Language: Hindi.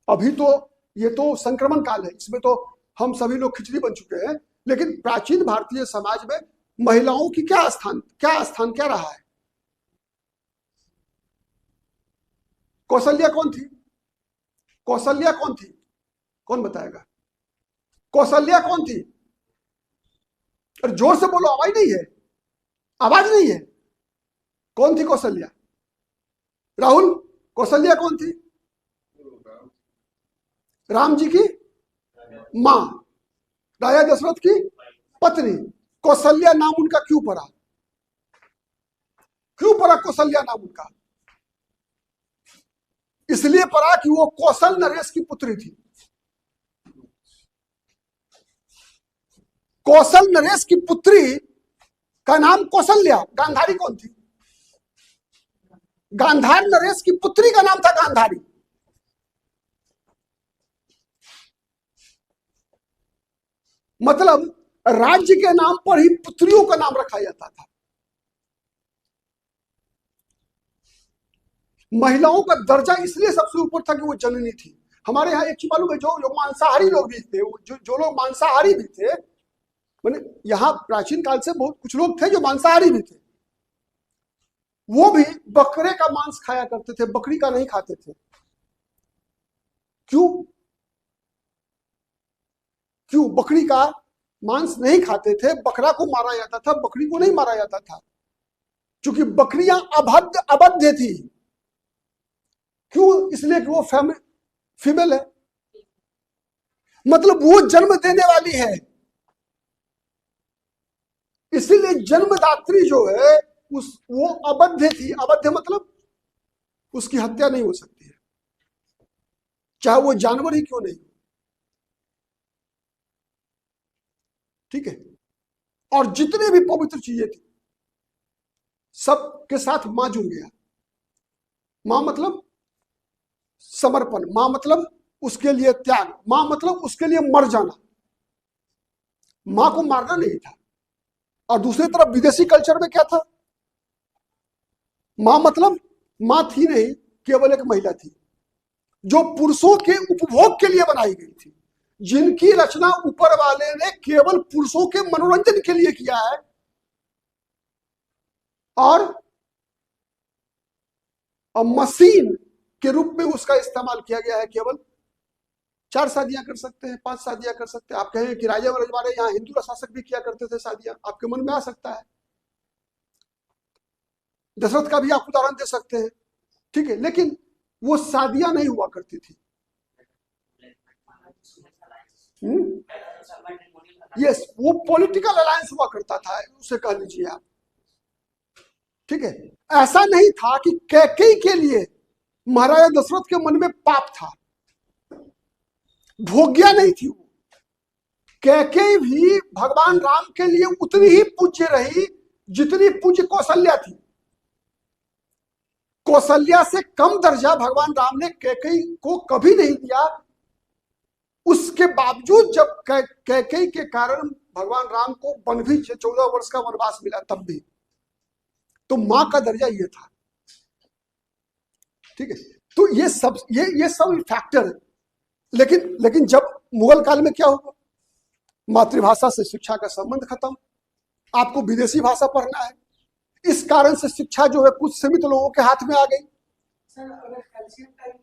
अभी तो ये तो संक्रमण काल है, इसमें तो हम सभी लोग खिचड़ी बन चुके हैं, लेकिन प्राचीन भारतीय समाज में महिलाओं की क्या स्थान क्या रहा है? कौशल्या कौन थी? कौशल्या कौन थी? कौन बताएगा? कौशल्या कौन थी? और जोर से बोलो, आवाज नहीं है, आवाज नहीं है। कौन थी कौशल्या? राहुल, कौशल्या कौन थी? राम जी की मां, राजा दशरथ की पत्नी। कौशल्या नाम उनका क्यों पड़ा? क्यों पड़ा कौशल्या नाम उनका? इसलिए पड़ा कि वो कौशल नरेश की पुत्री थी। कौशल नरेश की पुत्री का नाम कौशल्या। गांधारी कौन थी? गांधार नरेश की पुत्री का नाम था गांधारी। मतलब राज्य के नाम पर ही पुत्रियों का नाम रखा जाता था। महिलाओं का दर्जा इसलिए सबसे ऊपर था कि वो जननी थी। हमारे यहाँ एक चीज मालूम है, जो मांसाहारी लोग भी थे, जो लोग मांसाहारी भी थे, मैंने यहाँ प्राचीन काल से बहुत कुछ लोग थे जो मांसाहारी भी थे, वो भी बकरे का मांस खाया करते थे, बकरी का नहीं खाते थे। क्यों? क्यों बकरी का मांस नहीं खाते थे? बकरा को मारा जाता था, बकरी को नहीं मारा जाता था, क्योंकि बकरियां अबद्ध थी। क्यों? इसलिए कि वो फीमेल है, मतलब वो जन्म देने वाली है। इसीलिए जन्मदात्री जो है वो अबद्ध थी। अबद्ध मतलब उसकी हत्या नहीं हो सकती है, चाहे वो जानवर ही क्यों नहीं। ठीक है? और जितने भी पवित्र चीजें थी सब के साथ मां जुड़ गया। मां मतलब समर्पण, मां मतलब उसके लिए त्याग, मां मतलब उसके लिए मर जाना। मां को मारना नहीं था। और दूसरी तरफ विदेशी कल्चर में क्या था? मां मतलब मां थी नहीं, केवल एक महिला थी जो पुरुषों के उपभोग के लिए बनाई गई थी, जिनकी रचना ऊपर वाले ने केवल पुरुषों के मनोरंजन के लिए किया है। और मशीन के रूप में उसका इस्तेमाल किया गया है। केवल 4 शादियां कर सकते हैं, 5 शादियां कर सकते हैं। आप कहें कि राजा व रजवाड़े यहाँ हिंदू शासक भी किया करते थे शादियां, आपके मन में आ सकता है। दशरथ का भी आप उदाहरण दे सकते हैं। ठीक है, लेकिन वो शादियां नहीं हुआ करती थी। यस, वो पॉलिटिकल अलायंस हुआ करता था, उसे कह लीजिए आप। ठीक है? ऐसा नहीं था कि कैकेयी के लिए महाराजा दशरथ के मन में पाप था, भोग्या नहीं थी वो। कैकेयी भी भगवान राम के लिए उतनी ही पूज्य रही जितनी पूज्य कौशल्या थी। कौशल्या से कम दर्जा भगवान राम ने कैकेयी को कभी नहीं दिया। उसके बावजूद जब कैकेयी के कारण भगवान राम को वन भी 14 वर्ष का वनवास मिला, तब भी तो मां का दर्जा ये था। ठीक है? तो ये सब फैक्टर है। लेकिन जब मुगल काल में क्या हुआ? मातृभाषा से शिक्षा का संबंध खत्म, आपको विदेशी भाषा पढ़ना है। इस कारण से शिक्षा जो है कुछ सीमित लोगों के हाथ में आ गई। सर, अगर एंशिएंट टाइम